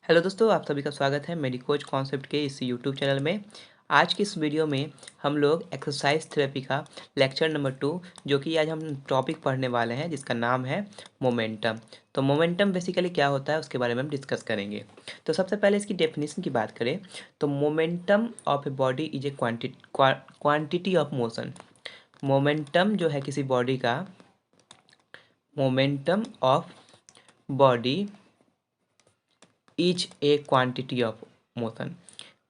Hello दोस्तों, आप सभी का स्वागत है मेडी कोच कॉन्सेप्ट के इस यूट्यूब चैनल में। आज की इस वीडियो में हम लोग एक्सरसाइज थेरेपी का लेक्चर नंबर 2 जो कि आज हम टॉपिक पढ़ने वाले हैं जिसका नाम है मोमेंटम। तो मोमेंटम बेसिकली क्या होता है उसके बारे में हम डिस्कस करेंगे। तो सबसे पहले इसकी डेफिनेशन की बात करें तो momentum of a body is a quantity of motion. Momentum जो है किसी बॉडी का, momentum of body is a quantity of motion.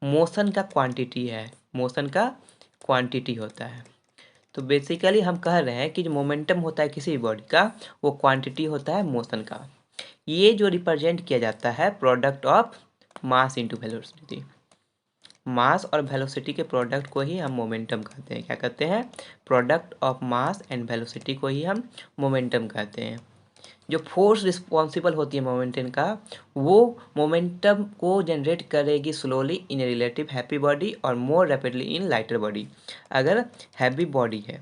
Motion का क्वांटिटी है, मोशन का क्वांटिटी होता है। तो बेसिकली हम कह रहे हैं कि जो मोमेंटम होता है किसी बॉडी का वो क्वांटिटी होता है मोशन का। ये जो रिप्रेजेंट किया जाता है product of mass into velocity. Mass और वेलोसिटी के प्रोडक्ट को ही हम मोमेंटम कहते हैं। क्या कहते हैं? Product of mass and velocity को ही हम मोमेंटम कहते हैं। जो फोर्स रिस्पॉन्सिबल होती है मोमेंटम का, वो मोमेंटम को जनरेट करेगी slowly in relative happy body और more rapidly in lighter body. अगर हैवी बॉडी है,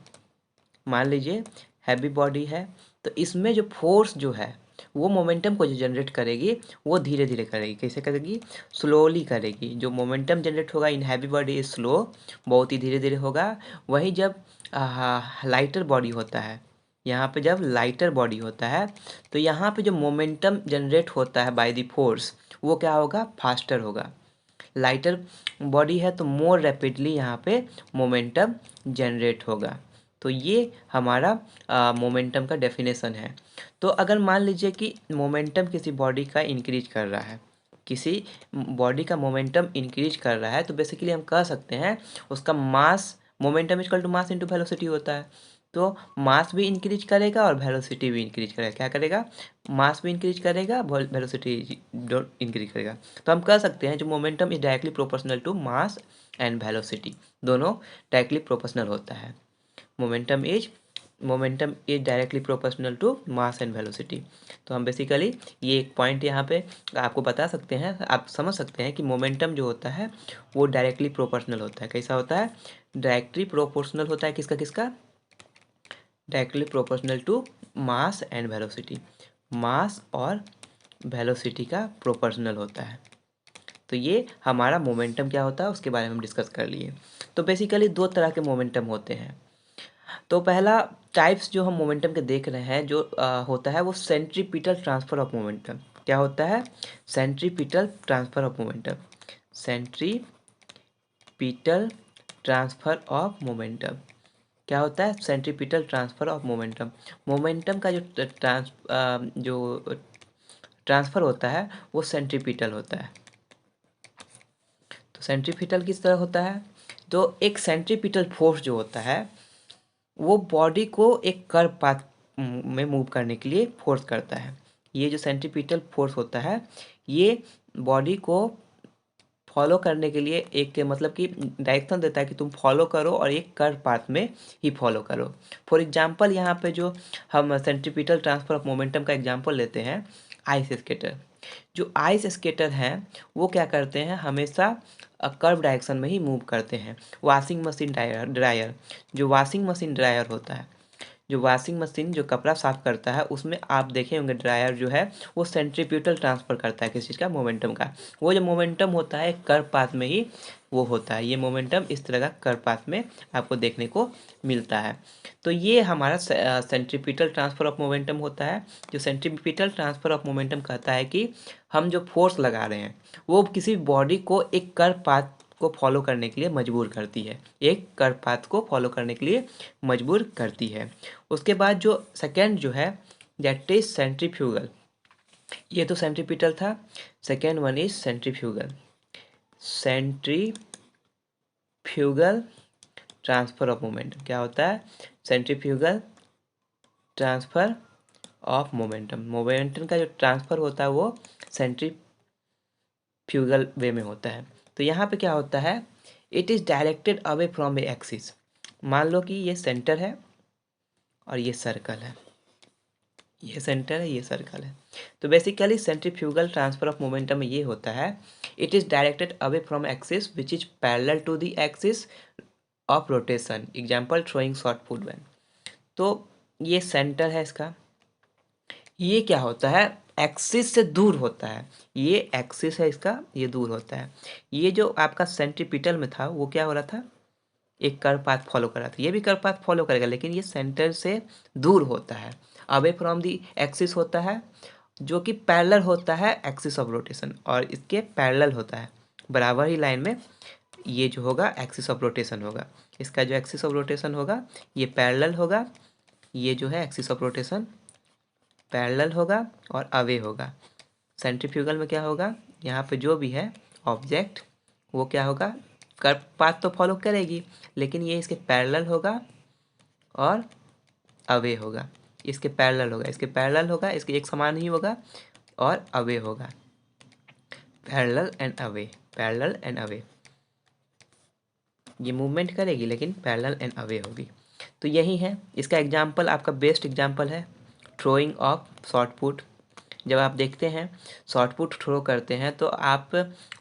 मान लीजिए हैवी बॉडी है, तो इसमें जो फोर्स जो है वो मोमेंटम को जो जनरेट करेगी वो धीरे धीरे करेगी। कैसे करेगी? स्लोली करेगी। जो मोमेंटम जनरेट होगा in heavy body is slow, बहुत ही धीरे धीरे होगा। वहीं जब लाइटर बॉडी होता है, यहाँ पे जब लाइटर बॉडी होता है तो यहाँ पे जो मोमेंटम जनरेट होता है बाय द फोर्स वो क्या होगा? फास्टर होगा। लाइटर बॉडी है तो मोर रैपिडली यहाँ पे मोमेंटम जनरेट होगा। तो ये हमारा मोमेंटम का डेफिनेशन है। तो अगर मान लीजिए कि मोमेंटम किसी बॉडी का इंक्रीज कर रहा है, किसी बॉडी का मोमेंटम इंक्रीज कर रहा है, तो बेसिकली हम कह सकते हैं उसका mass, momentum equal to mass into velocity होता है। तो मास भी इंक्रीज करेगा और वेलोसिटी भी इंक्रीज करेगा। क्या करेगा? मास भी इंक्रीज करेगा, वेलोसिटी इंक्रीज करेगा। तो हम कह सकते हैं जो momentum is directly proportional to mass and velocity, दोनों डायरेक्टली प्रोपोर्शनल होता है। Momentum is directly proportional to mass and velocity. तो हम बेसिकली ये एक पॉइंट यहाँ पे आपको बता सकते हैं, आप समझ सकते हैं कि मोमेंटम जो होता है वो डायरेक्टली प्रोपोर्शनल होता है। कैसा होता है? डायरेक्टली प्रोपोर्शनल होता है। किसका किसका? Directly proportional to mass and velocity. Mass और वेलोसिटी का प्रोपोर्शनल होता है। तो ये हमारा मोमेंटम क्या होता है उसके बारे में हम डिस्कस कर लिए। तो बेसिकली दो तरह के मोमेंटम होते हैं। तो पहला टाइप्स जो हम मोमेंटम के देख रहे हैं जो होता है वो सेंट्रीपिटल ट्रांसफर ऑफ मोमेंटम। क्या होता है? Centripetal transfer of momentum. Centripetal transfer of momentum क्या होता है? Centripetal transfer of momentum. Momentum का जो ट्रांसफर होता है वो सेंट्रीपिटल होता है। तो सेंट्रीपिटल किस तरह होता है? तो एक सेंट्रीपिटल फोर्स जो होता है वो बॉडी को एक कर्व पाथ में मूव करने के लिए फोर्स करता है। ये जो सेंट्रीपिटल फोर्स होता है ये बॉडी को फॉलो करने के लिए एक मतलब कि डायरेक्शन देता है कि तुम फॉलो करो और एक कर्व पाथ में ही फॉलो करो। फॉर एग्जांपल यहाँ पे जो हम सेंट्रीपिटल ट्रांसफर ऑफ मोमेंटम का एग्जांपल लेते हैं, आइस स्केटर। जो आइस स्केटर हैं वो क्या करते हैं? हमेशा कर्व डायरेक्शन में ही मूव करते हैं। वॉशिंग मशीन ड्रायर, जो वॉशिंग मशीन ड्रायर होता है, जो वॉशिंग मशीन जो कपड़ा साफ करता है उसमें आप देखे होंगे ड्रायर जो है वो सेंट्रीपिटल ट्रांसफर करता है किस चीज़ का? मोमेंटम का। वो जो मोमेंटम होता है कर्व पाथ में ही वो होता है। ये मोमेंटम इस तरह का कर्व पाथ में आपको देखने को मिलता है। तो ये हमारा सेंट्रीपिटल ट्रांसफर ऑफ मोमेंटम होता है। जो सेंट्रीपिटल ट्रांसफर ऑफ मोमेंटम कहता है कि हम जो फोर्स लगा रहे हैं वो किसी बॉडी को एक कर्व पाथ को फॉलो करने के लिए मजबूर करती है, एक कर्व पाथ को फॉलो करने के लिए मजबूर करती है। उसके बाद जो सेकेंड जो है दैट इज सेंट्रीफ्यूगल। ये तो सेंट्रीपिटल था। Second one is centrifugal. Centrifugal transfer of momentum क्या होता है? Centrifugal transfer of momentum. Momentum का जो ट्रांसफर होता है वो सेंट्रीफ्यूगल वे में होता है। तो यहाँ पे क्या होता है? It is directed away from A axis. मान लो कि ये सेंटर है और ये सर्कल है, ये सेंटर है, ये सर्कल है। तो basically centrifugal transfer of momentum में ये होता है it is directed away from axis which is parallel to the axis of rotation. Example throwing shot put when. तो ये सेंटर है इसका। ये क्या होता है? एक्सिस से दूर होता है, ये एक्सिस है इसका, ये दूर होता है। ये जो आपका सेंट्रीपिटल में था वो क्या हो रहा था, एक कर्व पाथ फॉलो कर रहा था, ये भी कर्व पाथ फॉलो करेगा, लेकिन ये सेंटर से दूर होता है, अवे फ्रॉम दी एक्सिस होता है, जो कि पैरेलल होता है एक्सिस ऑफ रोटेशन, और इसके पैरेलल होता है, बराबर ही लाइन में ये जो होगा एक्सिस ऑफ रोटेशन होगा। इसका जो एक्सिस ऑफ रोटेशन होगा ये पैरेलल होगा, ये जो है एक्सिस ऑफ रोटेशन पैरेलल होगा और अवे होगा। सेंट्रीफ्यूगल में क्या होगा, यहाँ पे जो भी है ऑब्जेक्ट वो क्या होगा, कर्व पाथ तो फॉलो करेगी, लेकिन ये इसके पैरेलल होगा और अवे होगा, इसके पैरेलल होगा, इसके पैरेलल होगा, इसके एक समान ही होगा और अवे होगा, parallel and away, parallel and away. ये मूवमेंट करेगी लेकिन पैरेलल एंड अवे होगी। तो यही है इसका एग्जाम्पल, आपका बेस्ट एग्जाम्पल है थ्रोइंग ऑफ शॉर्ट पुट। जब आप देखते हैं शॉर्ट पुट थ्रो करते हैं तो आप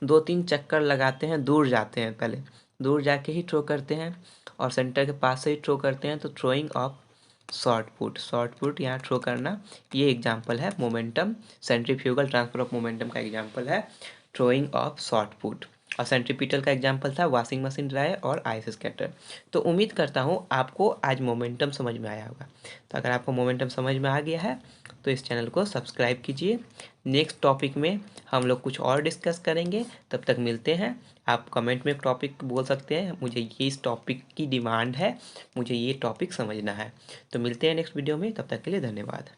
2-3 चक्कर लगाते हैं, दूर जाते हैं, पहले दूर जाके ही थ्रो करते हैं और सेंटर के पास से ही थ्रो करते हैं। तो थ्रोइंग ऑफ शॉर्ट पुट यहाँ थ्रो करना, ये एग्जाम्पल है momentum, centrifugal transfer of momentum का एग्जाम्पल है थ्रोइंग ऑफ शॉर्ट पुट। और सेंट्रीपिटल का एग्जाम्पल था वॉशिंग मशीन ड्रायर और आइस स्कैटर। तो उम्मीद करता हूँ आपको आज मोमेंटम समझ में आया होगा। तो अगर आपको मोमेंटम समझ में आ गया है तो इस चैनल को सब्सक्राइब कीजिए। नेक्स्ट टॉपिक में हम लोग कुछ और डिस्कस करेंगे, तब तक मिलते हैं। आप कमेंट में टॉपिक बोल सकते हैं, मुझे ये इस टॉपिक की डिमांड है, मुझे ये टॉपिक समझना है। तो मिलते हैं नेक्स्ट वीडियो में, तब तक के लिए धन्यवाद।